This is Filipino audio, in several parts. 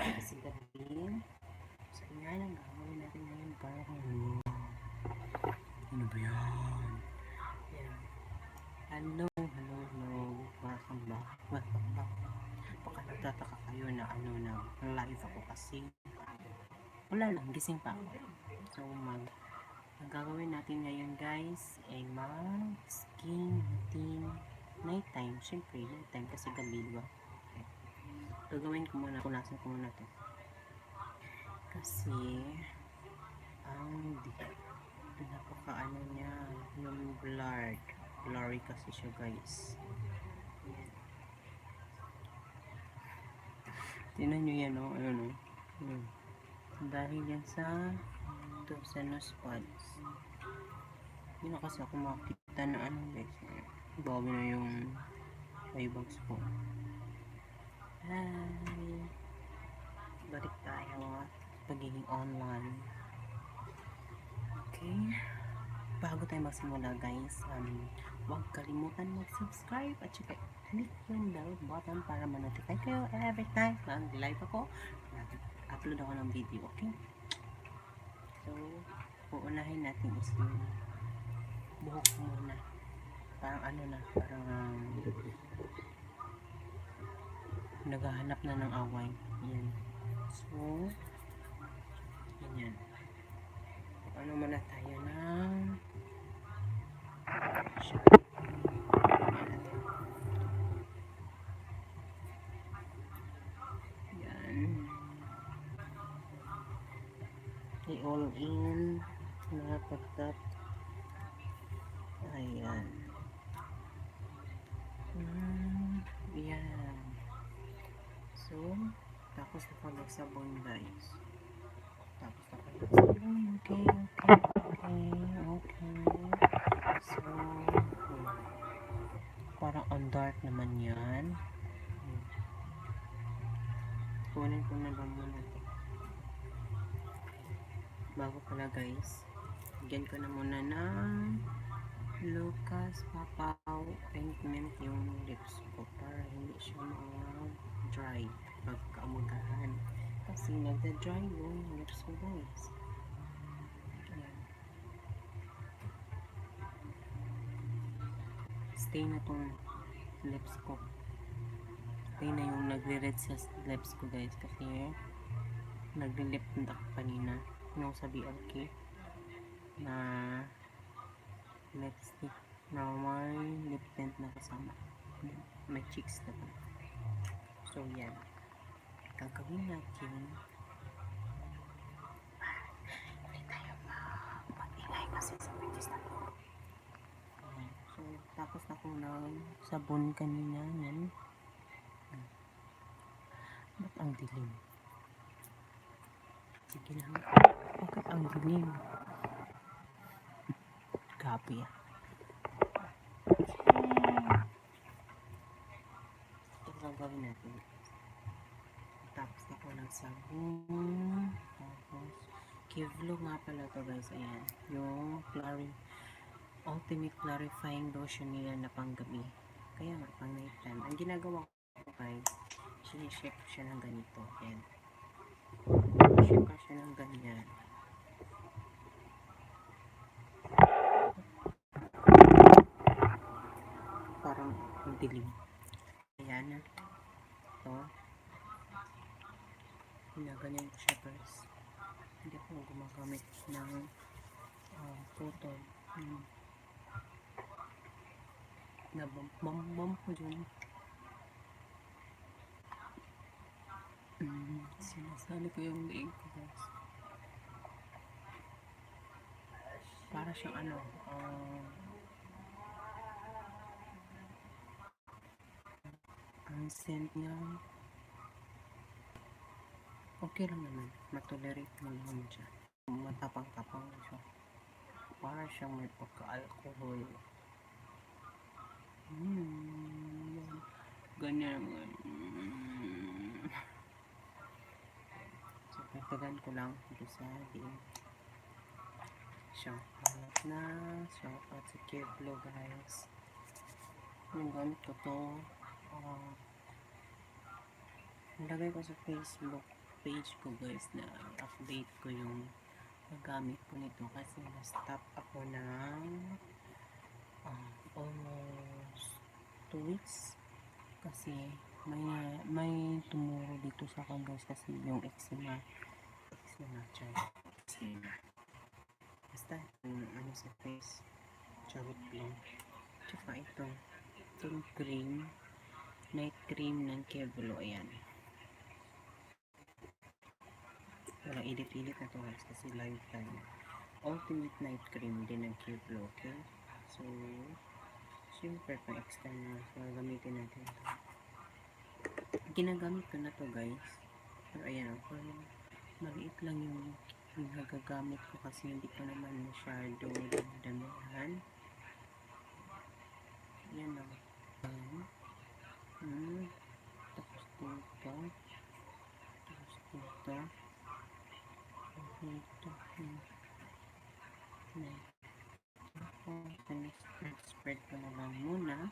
Kasi gabi. So, yan ang gagawin natin ngayon para ano ba yan? Yan. Hello. Welcome back. Baka nagtataka kayo na live ako kasi wala lang, gising pa ako. So, ang gagawin natin ngayon guys ay skin routine nighttime. Siyempre, nighttime kasi gabi, diba? Gagawin ko muna, punasan ko muna to. Kasi, napaka niya, yung blurry kasi siya guys. Tingnan nyo yan, oh. Ayun, oh. Dahil yan sa nose pads. Hindi na kasi ako makita na guys. Bawi na yung eyebags ko. Hi! Balik tayo pagiging online. Okay. Bago tayo magsimula guys, huwag kalimutan mag-subscribe at saka click yung bell button para ma-notify kayo every time mag-live ako, upload ako ng video, okay? So, uunahin natin is yung buhok muna. Parang naghahanap na ng away. Yan. So, yan. Ano muna tayo ng all in na pagtap. Ayan. Yan. So, tapos napagsabon guys. Okay. So, parang on dark naman yan. Kunin ko na lang muna ito. Bago pala guys, bigyan ko na muna ng Lucas Papaw ointment yung lips ko para hindi siya dry pagkaumagahan. Kasi nagda-dry yung lips ko guys. Ayan. Stay na tong lips ko. Stay na yung nagre-red sa lips ko guys kasi nagre-lip tint ako kanina nung sa BLK na lipstick na may lip tint na kasama, may cheeks na pa. So yan, gagawin natin. Hindi tayo mag-ingay kasi sa pages na to. So tapos na ko ng sabon kanina. Yan. Ba't ang dilim? Sige lang. Bakit ang dilim? Gabi ah. Ito gagawin natin. Tapos ako ng sabon. Tapos Kevlo nga pala to guys. Ayan. Yung ultimate clarifying lotion nila na panggabi. Kaya nga pang night time. Ang ginagawa ko guys, sinishake ko siya ng ganito. Ayan. Shake ko siya ng ganyan. Parang ang dilim. Ayan. Ito. Ginaganyan ko siya guys. Hindi ako gumagamit ng photo. Nabambam ko dyan. Sinasali ko yung leeg ko guys. Para siyang ang scent niya okay lang naman, matolerate mo naman siya, matapang-tapang siya, para siyang may pagka-alcohol. Ganyan. So pagtagan ko lang dito sa diin. Shoutout na, shoutout sa Kevlo guys. Yung gamit ko to, nilagay ko sa Facebook page ko guys na update ko yung gamit ko nito kasi na-stop ako ng almost 2 weeks kasi may tumuro dito sa akin guys kasi yung eczema basta ano sa face, charot lang. Tsaka itong cream, night cream ng Kevlo, ayan. Walang edit-edit na to guys kasi live time. Ultimate night cream din ng Kevlo, okay? So, siyempre pang external, so gamitin natin ito. Ginagamit ko na to guys. Pero ayan, maliit lang yung nagagamit ko kasi hindi ko naman masyado damihan. Yan lang. Tapos dito. Spread ko na lang muna.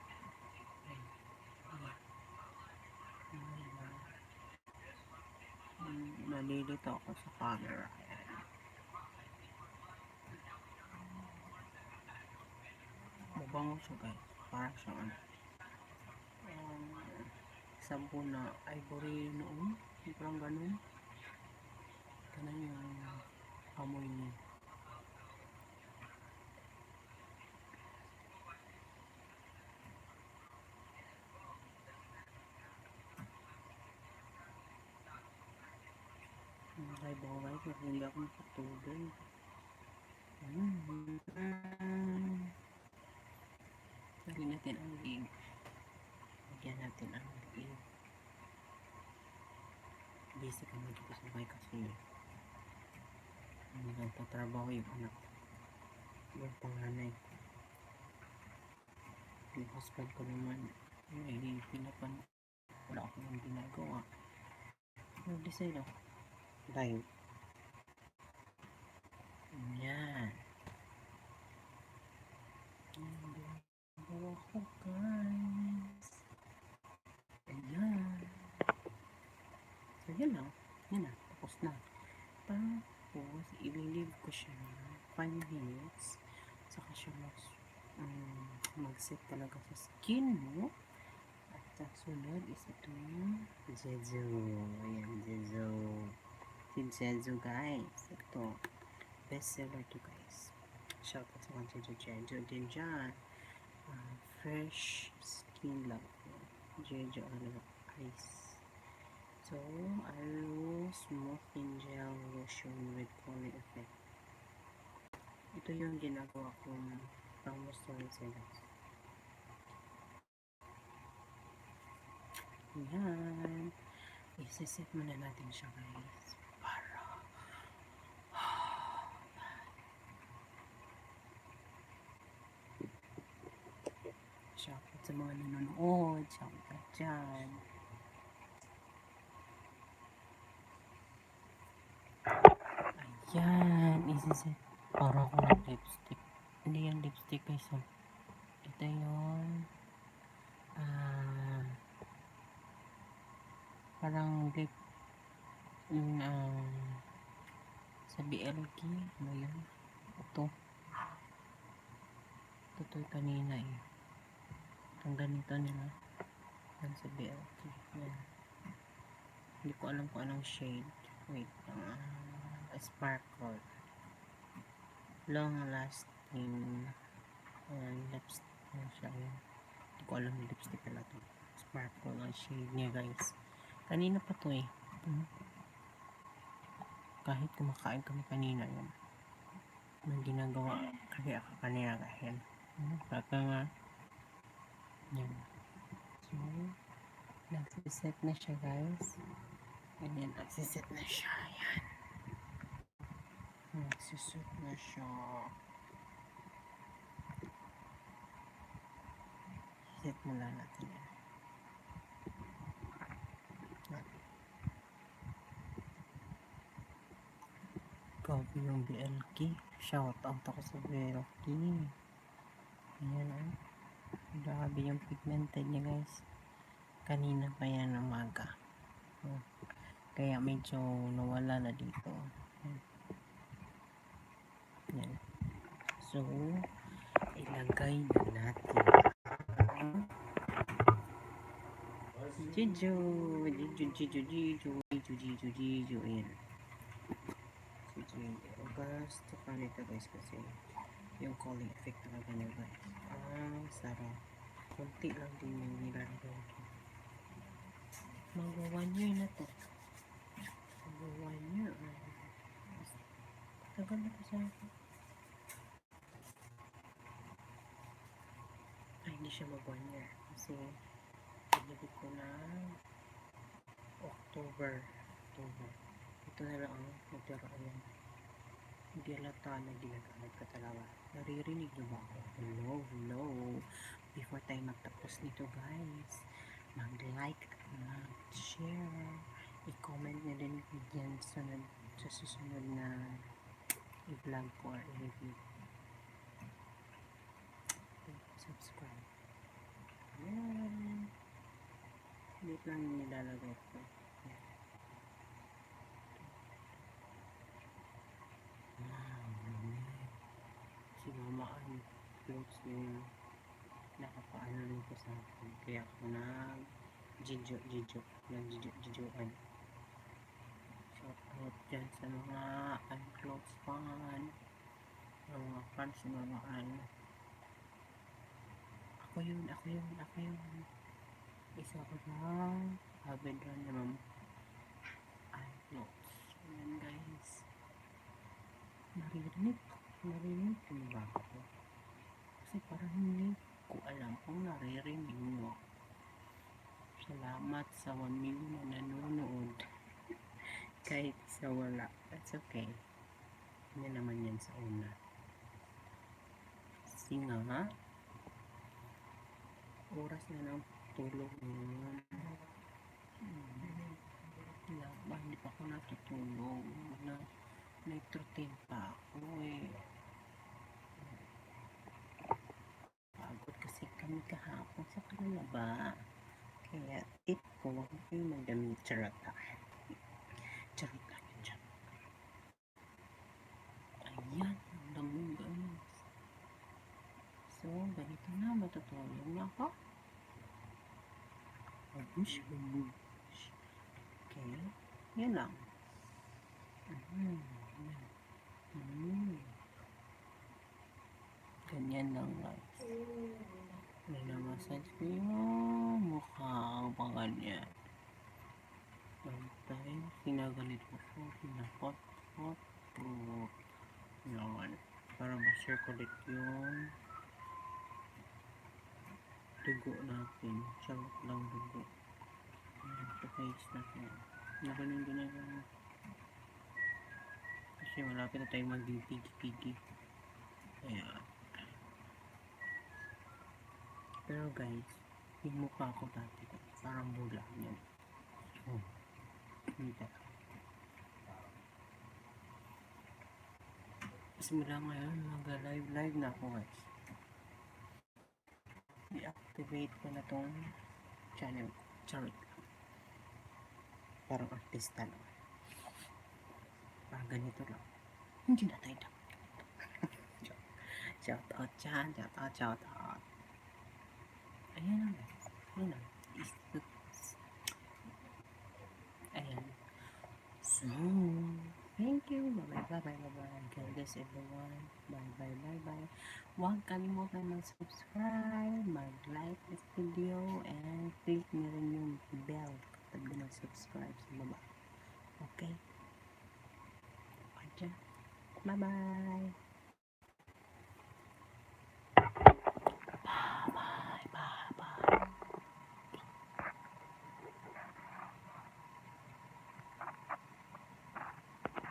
Nalilito ako sa camera. Mabango siya guys. Parang siyang sabon na ivory noon. Parang ganun. Ganun yung amoy niya. Ay, baka guys, hindi ako makatulog. Lagyan natin ang liig. Lagyan natin ang liig. Busy ka na dito sa bahay kasi nagtatrabaho yung anak. Yung panganay. Yung husband ko naman ay pinapan. Wala ako nang ginagawa. Nag-decide ako. Dahil yan. Ginagawa ko guys. Ayan. So yan lang. Yan na. Tapos na. Tapos i-leave ko siya 5 minutes. Saka siya mag-set talaga sa skin mo. At sa sunod is itong Jeju. Ayan, Jeju. Si Jeju guys. Ito. Best seller to guys. Shout out sa mga Jeju din dyan. Fresh skin love. Jeju ice. So, Aloe Smoothing Gel Lotion with Cooling Effect. Ito yung ginagawa kong pang-moisturizer guys. Yan. Isiset muna natin siya guys. Para shoutout sa mga nanonood. Shoutout dyan. Ayan. Isiset. Para ako ng lipstick. Hindi yung lipstick guys. Ito yung parang lip sa BLK ano yun ito kanina ang ganito nila yan sa BLK yan. Hindi ko alam kung anong shade, wait sparkle long lasting lipstick siya yan. Hindi ko alam yung lipstick pala to, sparkle ang shade niya guys. Kanina pa to kahit kumakain kami kanina yun nang ginagawa kaya ako kanina kahit baka nga yan. So nagsiset na siya guys. Ganyan, nagsiset na siya. Yan, nagsiset na siya. Set muna natin yan. Grabe yung BLK. Shout out ako sa BLK. Ayan grabe yung pigmented niya guys. Kanina pa yan umaga. Kaya medyo nawala na dito. Yan. So, ilagay na natin. Jijo, ayan. Gusto pa nito guys kasi yung calling effect talaga niya guys. Sarap. Kunti lang din yung nilalagay ko. Mag 1 year na to. Mag 1 year. Tagal na to sa akin. Ay, hindi siya mag 1 year. Kasi, pinili ko na October. Ito na lang ang natira. Ayan. Hindi alata na ginagamit ko talaga. Naririnig niyo ba ako? Hello. Before tayo magtapos nito guys, mag-like at mag-share. I-comment nyo din yan sa susunod na i-vlog ko or i-review. Subscribe. Ayan. Dito lang yung nilalagay ko. Si mama ang clothes niya nakapaano rin ko sa akin. Kaya ako nag-jijoan. Shout out dyan sa mga clothes fan, mga fans ng mga ako yun. Isa ko na avid run na mga clothes. Ayan guys. Narinig ko ba ako? Kasi parang hindi ko alam kung naririnig mo. Salamat sa 1 million na nanonood. Kahit sa wala. That's okay. Hindi naman yan sa una. Kasi nga, oras na ng tulog ngayon. Hindi pa ako natutulog. Nag-routine pa ako Pagod kasi kami kahapon sa kalaba. Kaya tip ko, huwag kayo magdamit. Charot lang yan dyan. Ayan, ang dami guys. So, ganito na, matutulog na ako. Babush. Okay, yan lang. Ganyan lang guys. Minamassage ko yung mukha pa ganyan. Sometimes, sinagalit ko po, pinakot. Yan. Para ma-circulate yung dugo natin. Charot lang dugo. Ito face natin. Ganun. Kasi malapit na tayo mag-pigi. Ayan. Pero guys, yung mukha ko dati parang bula yan. Dito. Simula ngayon, mag-live na ako guys. I-activate ko na tong channel ko. Charot. Parang artista lang. Parang ganito lang. Hindi na tayo dapat. Shout out. Ayan na guys. Ayan. So, thank you. Bye-bye. God bless everyone. Bye. Huwag kalimutan mag-subscribe, mag-like this video, and click nyo rin yung bell kapag mag-subscribe sa baba. Okay? Bye-bye.